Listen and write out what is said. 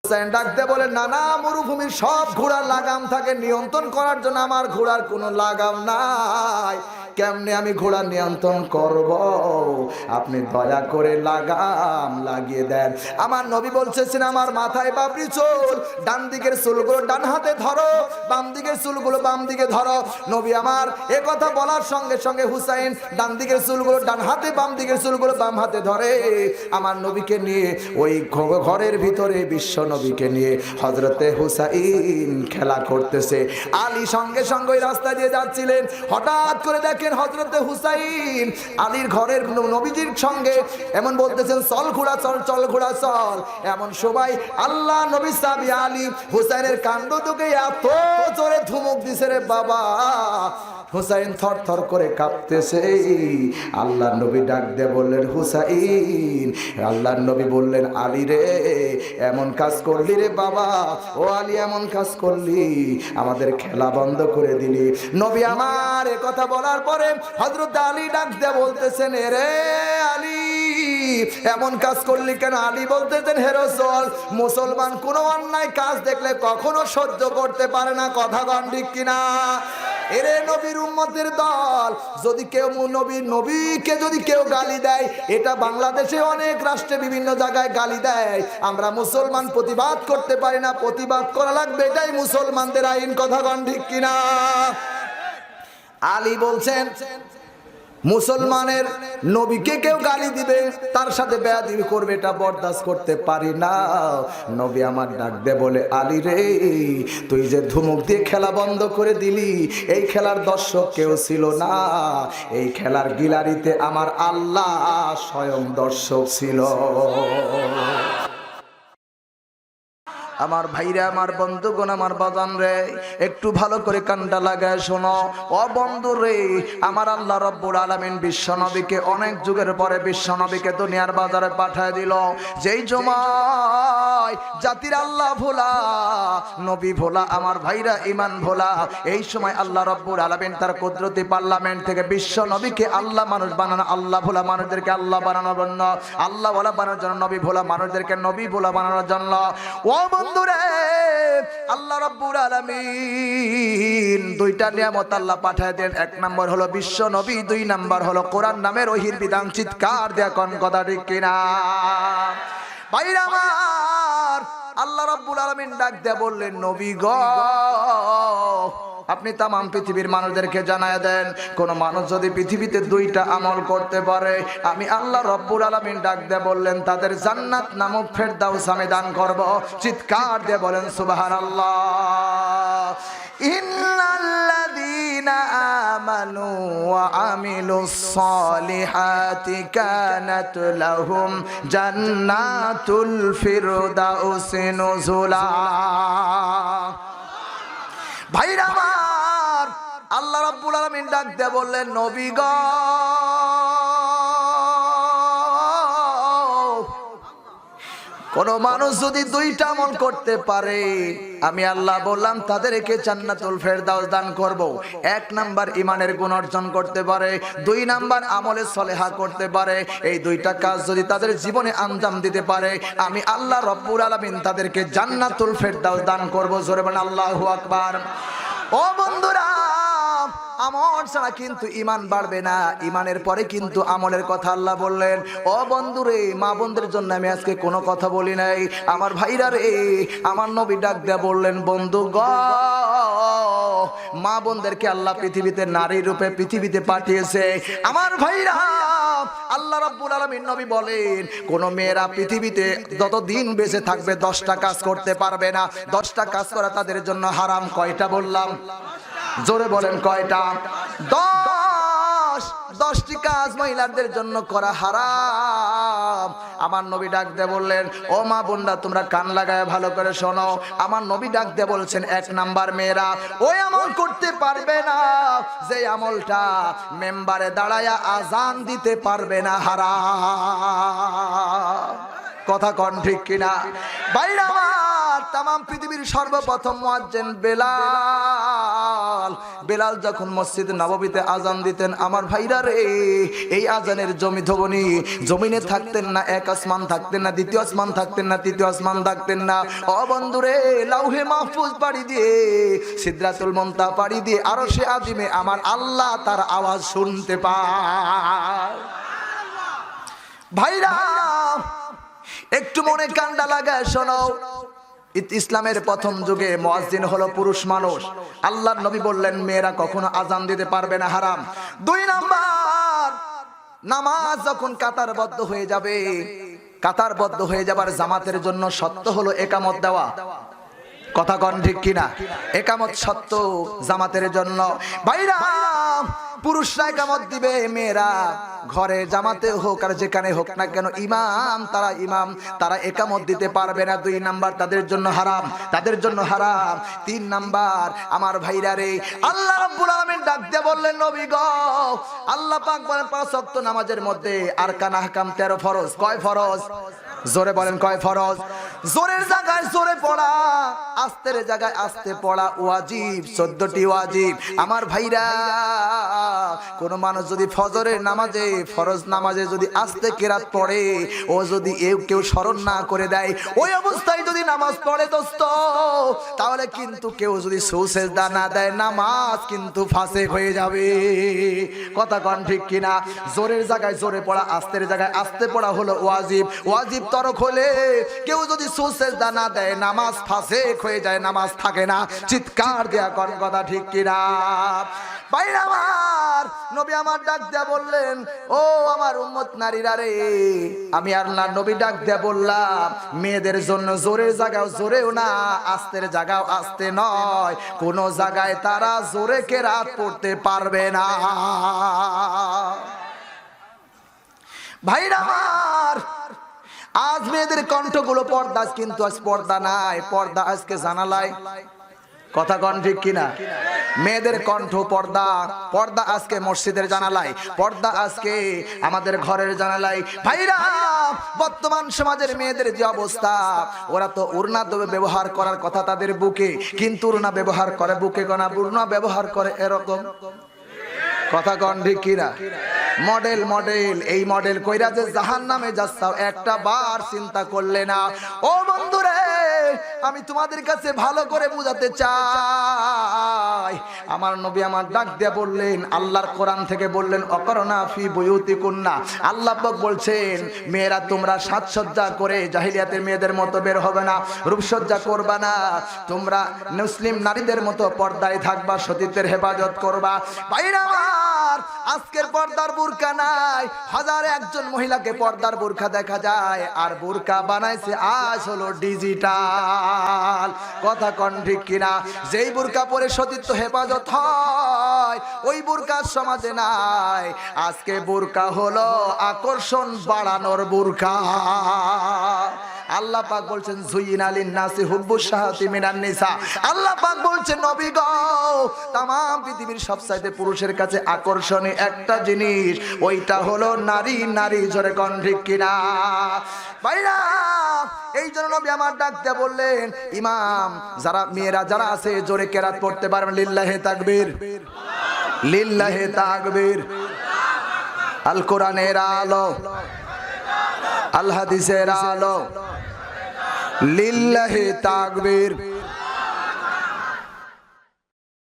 হুসাইন ডাকতে বলে, নানা মরুভূমির সব ঘোড়ার লাগাম থাকে, নিয়ন্ত্রণ করার জন্য আমার ঘোড়ার কোনো লাগাম নাই, কেমনে আমি ঘোড়া নিয়ন্ত্রণ করব? আপনি দয়া করে লাগাম লাগিয়ে দেন। আমার নবী বলছেন, আমার মাথায় বাবরি চুল, ডান দিকের চুলগুলো ডান হাতে ধরো, বাম দিকের চুলগুলো বাম দিকে ধরো। নবী আমার এ কথা বলার সঙ্গে সঙ্গে হুসাইন ডান দিকের চুলগুলো ডান হাতে, বাম দিকের চুলগুলো বাম হাতে ধরে। আমার নবীকে নিয়ে ওই ঘরের ভিতরে বিশ্ব নবীকে নিয়ে হযরতে হুসাইন খেলা করতেছে। আলী সঙ্গে সঙ্গে ওই রাস্তা দিয়ে যাচ্ছিলেন, হঠাৎ করে দেখেন হযরতে হুসাইন আলীর ঘরের নবীজির সঙ্গে এমন বলতেছেন, চল ঘোড়া চল, চল ঘোড়া চল। এমন সময় আল্লাহ নবী সাহাবী আলী হুসাইনের কাণ্ড দেখে এত জোরে ধুমুক দিছে রে বাবা, হুসাইন থর থর করে কাঁপতেছে। আল্লাহ নবী ডাক দিয়ে বললেন, হুসাইন। আল্লাহ নবী বললেন, আলী রে এমন কাজ করলি রে বাবা, ও আলী এমন কাজ করলি, আমাদের খেলা বন্ধ করে দিলি। নবী আমার এ কথা বলার পরে হযরত আলী ডাক দিয়ে বলতেছেন, রে আলী এমন কাজ করলি কেন? আলী বলতেছেন, হে রাসূল, মুসলমান কোনো অন্যায় কাজ দেখলে কখনো সহ্য করতে পারে না, কথা কন ঠিক কিনা? এরে নবীর উম্মতের দল, যদি কেউ নবীকে যদি কেউ গালি দেয়, এটা বাংলাদেশে অনেক রাষ্ট্রে বিভিন্ন জায়গায় গালি দেয়, আমরা মুসলমান প্রতিবাদ করতে পারি না, প্রতিবাদ করা লাগবে, এটাই মুসলমানদের আইন, কথা কন ঠিক কিনা? আলী বলছেন, মুসলমানের নবীকে কেউ গালি দিবে, তার সাথে বেয়াদবি করবে, এটা বরদাস্ত করতে পারি না। নবী আমার ডাক দে বলে, আলী রে তুই যে ধুমুক দিয়ে খেলা বন্ধ করে দিলি, এই খেলার দর্শক কেউ ছিল না, এই খেলার গিলারিতে আমার আল্লাহ স্বয়ং দর্শক ছিল। আমার ভাইরা, আমার বন্ধুগণ, আমার বাজান রে, একটু ভালো করে কানটা লাগায় শোনো। ও বন্ধু রে, আমার আল্লাহ রব্বুল আলামিন বিশ্ব নবীকে অনেক যুগের পরে বিশ্ব নবীকে দুনিয়ার বাজারে পাঠায় দিল। যেই সময় জাতির আল্লাহ ভোলা, নবী ভোলা, আমার ভাইরা ইমান ভোলা, এই সময় আল্লাহ রব্বুল আলামিন তার কুদরতি পার্লামেন্ট থেকে বিশ্ব নবীকে আল্লাহ মানুষ বানানো, আল্লাহ ভোলা মানুষদেরকে আল্লাহ বানানোর জন্য, আল্লাহ ভোলা বানানোর জন্য, নবী ভোলা মানুষদেরকে নবী ভোলা বানানোর জন্য, ও বন্ধুরে আল্লাহ রাব্বুল আলামিন দুইটা নিয়ামত আল্লাহ পাঠায় দেন। এক নম্বর হলো বিশ্ব নবী, দুই নম্বর হলো কোরআন নামের ওহীর বিধান। চিৎকার দিয়ে কোন কথা ঠিক কিনা? ভাইরা আমার, আল্লাহ রাব্বুল আলামিন ডাক দিয়ে বললেন, নবী গো আপনি তাম পৃথিবীর মানুষদেরকে জানায় দেন, কোন মানুষ যদি পৃথিবীতে দুইটা আমল করতে পারে, আমি আল্লাহ রব্বুল আলামিন ডাক দিয়ে বললেন, তাদের জান্নাত নামক ফেরদাউস আমি দান করব। চিৎকার দিয়ে বলেন সুবহানাল্লাহ। ইন্নাল্লাযীনা আমানু ওয়া আমিলুস সালিহাতি কানাত লাহুম জান্নাতুল ফিরদাউসি নুজুলা। ভাইরা আমার, আল্লাহ রাব্বুল আলামিন ডাক দিয়ে বললেন, নবী গো কোন মানুষ যদি দুইটা আমল করতে পারে, আমি আল্লাহ বললাম তাদেরকে জান্নাতুল ফেরদাউস দান করব। এক নাম্বার ইমানের গুণ অর্জন করতে পারে, দুই নাম্বার আমলে সলেহা করতে পারে। এই দুইটা কাজ যদি তাদের জীবনে আঞ্জাম দিতে পারে, আমি আল্লাহ রব্বুল আলামিন তাদেরকে জান্নাতুল ফেরদাউস দান করব। জোরে বলেন আল্লাহু আকবার। ও বন্ধুরা, আমল ছাড়া কিন্তু ইমান বাড়বে না, ইমানের পরে কিন্তু আমলের কথা আল্লাহ বললেন। ও বন্ধুরে, মা বোনদের জন্য আমি আজকে কোনো কথা বলি নাই। আমার ভাইরা রে, আমার নবী ডাক দিয়ে বললেন, বন্ধু গো মা বোনদেরকে আল্লাহ পৃথিবীতে নারী রূপে পৃথিবীতে পাঠিয়েছে। আমার ভাইরা, আল্লাহ রাব্বুল আলামিন নবী বলেন, কোন মেয়েরা পৃথিবীতে যতদিন বেঁচে থাকবে 10টা কাজ করতে পারবে না। 10টা কাজ করা তাদের জন্য হারাম। কয়টা বললাম? জোরে বলেন কয়টা? 10টি কাজ মহিলাদের জন্য করা হারাম। আমার নবী ডাক দিয়ে বললেন, ও মা বোনরা তোমরা কান লাগায় ভালো করে শোনো। আমার নবী ডাক দিয়ে বলছেন, এক নাম্বার মেয়েরা ওই আমল করতে পারবে না যে আমলটা মেম্বারে দাঁড়ায়া আজান দিতে পারবে না, হারাম। কথা কন ঠিক কিনা? বাইরে আমার তামাম পৃথিবীর সর্বপ্রথম মুয়াজ্জিন বেলাল। বেলাল যখন মসজিদ নববীতে আজান দিতেন, আমার ভাইরা রে, এই আজানের জমিনে থাকতেন না, এক আসমান থাকতেন না, দ্বিতীয় আসমান থাকতেন না, তৃতীয় আসমান থাকতেন না। ও বন্ধুরে, লাউহে মাহফুজ পাড়ি দিয়ে, সিদরাতুল মুনতাহা পাড়ি দিয়ে আরশে আজিমে আমার আল্লাহ তার আওয়াজ শুনতে পায়। ভাইরা একটু মনে কান্ডা লাগায় শোনো, ইসলামের প্রথম যুগে মুয়াজ্জিন হলো পুরুষ মানুষ। আল্লাহর নবী বললেন মেয়েরা কখনো আজান দিতে পারবে না, হারাম। 2 নাম্বার, নামাজ যখন কাতারবদ্ধ হয়ে যাবে, কাতারবদ্ধ হয়ে যাবার জামাতের জন্য শর্ত হলো একামত দেওয়া। কথা কন ঠিক কিনা? একামত শর্ত জামাতের জন্য। ভাইরা পুরুষরা একামত দিবে, মেয়েরা ঘরে জামাতে হোক আর যেখানে হোক না কেন ইমাম তারা একামত দিতে পারবে না। 2 নাম্বার, তাদের জন্য হারাম, তাদের জন্য হারাম। 3 নাম্বার, আমার ভাইরা রে, আল্লাহ রাব্বুল আলামিন ডাক দিয়ে বললেন নবী গো, আল্লাহ পাক বলেন 5 ওয়াক্ত নামাজের মধ্যে আরকান আহকাম 13 ফরজ। কয় ফরজ? জোরে বলেন কয় ফরজ? জোরের জায়গায় জোরে পড়া, আস্তের জায়গায় আস্তে পড়া ওয়াজিব, 14টি ওয়াজিব। আমার ভাইরা, কোন মানুষ যদি ফজরের নামাজে, ফরজ নামাজে যদি আস্তে কেরাত পড়ে, ও যদি কেউ স্মরণ না করে দেয়, ওই অবস্থায় যদি নামাজ পড়ে দোস্ত, তাহলে কিন্তু কেউ যদি সুজদা না দেয়, নামাজ কিন্তু ফাসেক হয়ে যাবে। কথা কন ঠিক কিনা? জোরের জায়গায় জোরে পড়া, আস্তের জায়গায় আস্তে পড়া হলো ওয়াজিব। ওয়াজিব তরক হলে কেউ যদি সুজদা না দেয়, নামাজ ফাসেক হয়ে যায়, নামাজ থাকে না। চিৎকার দেয়া কোন কথা ঠিক কিনা? ভাইরা আমার, নবী আমার ডাক দেয়া বললেন, ও আমার উম্মত নারীরা রে, আমি আল্লাহ নবী ডাক দেয়া বললাম মেয়েদের জন্য জোরের জায়গাও জোরেও না, আস্তের জায়গাও আস্তে নয়, কোন জায়গায় তারা জোরে কেরাত পড়তে পারবে না। ভাইরা আমার, আজ মেয়েদের কণ্ঠগুলো পর্দা, কিন্তু আজ পর্দা নাই, পর্দা আজকে জানালায়। কথা কন ঠিক কিনা? মেয়েদের কণ্ঠ পর্দা, পর্দা আজকে মসজিদের জানালায়, পর্দা আজকে আমাদের ঘরের জানালায়। ভাইরা, বর্তমান সমাজের মেয়েদের যে অবস্থা, ওরা তো উড়না ব্যবহার করার কথা তাদের বুকে, কিন্তু উড়না ব্যবহার করে বুকে কোনা, উড়না ব্যবহার করে এরকম। কথা কন ঠিক কিনা? মডেল মডেল, এই মডেল কইরা যে জাহান্নামে যাচ্ছাও একটা বার চিন্তা করলে না। ও বন্ধুরে, আমি তোমাদের কাছে ভালো করে বুঝাতে চাই, আমার নবী আমার ডাক দিয়ে বললেন, আল্লাহর কোরআন থেকে বললেন, অকরনা ফি বুয়ুতিকুন্না। আল্লাহ পাক বলছেন, মেয়েরা তোমরা সাজসজ্জা করে জাহিলিয়াতের মেয়েদের মতো বের হবে না, রূপসজ্জা করবা না, তোমরা মুসলিম নারীদের মতো পর্দায় থাকবা, সতীত্বের হেফাজত করবা। ভাইরা আমার, আজকের পর্দার বুরকা নাই, হাজারে একজন মহিলাকে পর্দার বুরকা দেখা যায়, আর বুরকা বানাইছে আজ হলো ডিজিটাল। কথা কন ঠিক কিনা? যেই বুরকা পরে সতীত্ব হেফাজত হয়, ওই বুরকা সমাজে নাই। আজকে বুরকা হলো আকর্ষণ বাড়ানোর বুরকা। আল্লাহ পাক বলছেন, যুইনা লিন-নাসি হুব্বুশ শাহাওয়াতি মিনান নিসা। আল্লাহ পাক বলছেন, নবী গো, तमाम পৃথিবীর সবচাইতে পুরুষের কাছে আকর্ষণীয় একটা জিনিস, ওইটা হলো নারী। নারী জোরে কোন ঠিক কিনা? ভাইরা, এই জন্য নবী আমার ডাকতে বললেন, ইমাম যারা মেয়েরা যারা আছে জোরে কেরাত পড়তে পারবেন, লিল্লাহি তাকবীর, লিল্লাহি তাকবীর। আল কোরআনের আলো, আল হাদিসের আলো, লিল্লাহি তাকবীর।